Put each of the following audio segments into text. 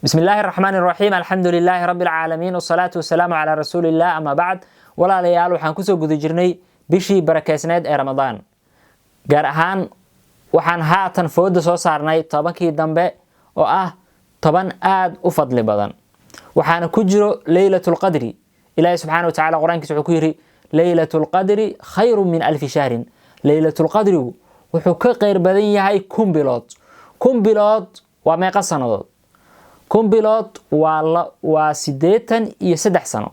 بسم الله الرحمن الرحيم الحمد لله رب العالمين والصلاة والسلام على رسول الله أما بعد ولا ليال وحان كسو قد جرني بشي بركيسناد رمضان gaar ahaan waxaan haatan fooda soo saarnay tobankii dambe oo ah toban aad u fadli badan waxaana ku jiro laylatul qadri ilaahay subhanahu wa ta'ala quraankiisa wuxuu ku yiri laylatul qadri khayrun min alf shahr laylatul qadri wuxuu ka qeyr badan yahay kun bilood waa meeqa sanadood kun bilood waa 83 sano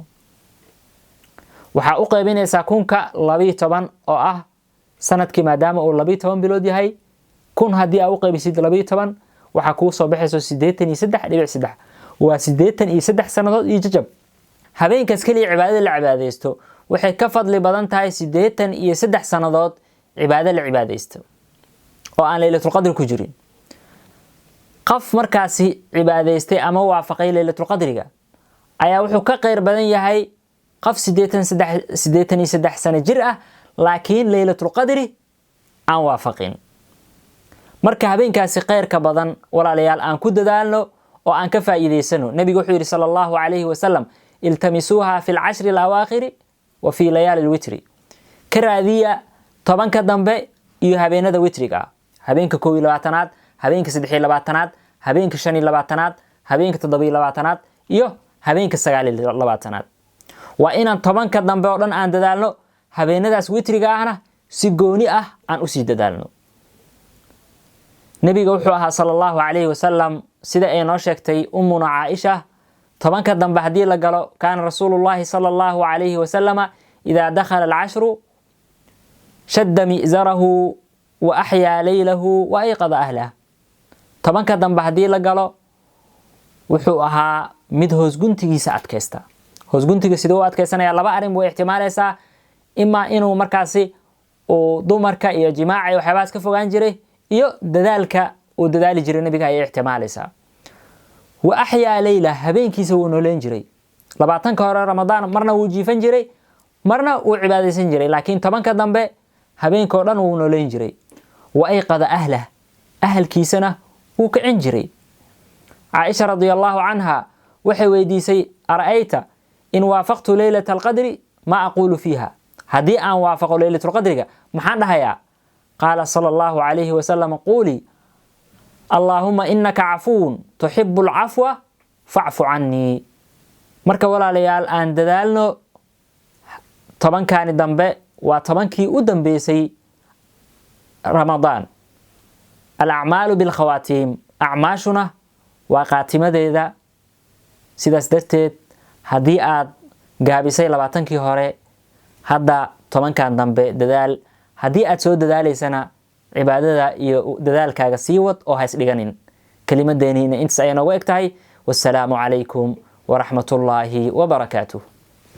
waxa u qaybinaysa kunka 12 oo ah sanadkii maadaama uu 12 bilood yahay kun hadii aad u qaybisid 12 waxa ku soo baxayso 83.3 waa 83 sanadood iyo jajab habeenkaas kaliya cibaadada la cibaadeysto waxay ka fadli badan tahay 83 sanadood cibaadada la cibaadeysto oo aan laylatul qadr ku jirin qaf markaasi cibaadaystay ama waafaqay laylatul qadriga ayaa wuxuu ka qeyr badan yahay qaf 83 sano jir ah laakiin laylatul qadri aan waafaqin marka habeenkaasi qeyrka badan walaalayaal aan ku dadaalno oo aan ka faa'iideysano nabiga wuxuu yiri sallallahu alayhi wa sallam iltamisuha fil 10 al-awaakhir wa fi layali al-witr karaadiya tobanka dambe iyo habeenada witriga habeenka 22aad habeenka 23aad habeenka 25aad habeenka 27aad iyo habeenka 29aad waa inaan tobanka dambe oo dhan aan dadaalno habeenadaas witriga ahna si gooni ah aan u sii dadaalno nabiga wuxuu ahaa sallallahu alayhi wa sallam sida ay noo sheegtay ummuna Aisha tobanka dambe hadii la galo kaan rasuulullaahi sallallahu alayhi wa sallama idha dakhala al-'ashru shadda mi'zarahu wa ahya laylahu wa ayqadha ahlahu tobanka dambe hadii la galo wuxuu ahaa mid hoos guntigiisa adkaysta hoos guntiga sidoo adkaysanaya laba arin way ihtimaalaysaa ima inuu markaasi oo dumarka iyo jimaaca iyo waxyaabas ka fogaan jiray iyo dadaalka oo dadaali jiray nabiga ay ihtimaalaysaa wa ahya layla habeenkiisa uu nooleen jiray 20 ka hore ramadaan marna uu jiifan jiray marna uu cibaadeysan jiray laakiin tobanka dambe habeenka oo dhan uu nooleen jiray wa ayqada ahlkiisana uu kicin jiray Aisha radiyallahu anha waxay weydiisay arayta in waafaqtu laylatul qadri ma aqulu fiha hadii aan waafaqo laylatul qadriga maxaan dhahayaa qala sallallahu alayhi wa sallam quli allahumma innaka afuun tuhibbul afwa fa'fu anni marka walaalayaal aan dadaalno tobankaani dambe waa tobankii u dambeysay ramadaan al-a'malu bil khawatim a'maashuna waa qaatimadeeda sidaas darteed hadii aad gaabisay 20kii hore hadda tobankan dambe dadaal hadii aad soo dadaaleysana cibaadada iyo dadaalkaaga sii wad oo hays dhiganin kalimadeena inta ay noogu egtahay wassalaamu alaykum wa rahmatullahi wa barakatuh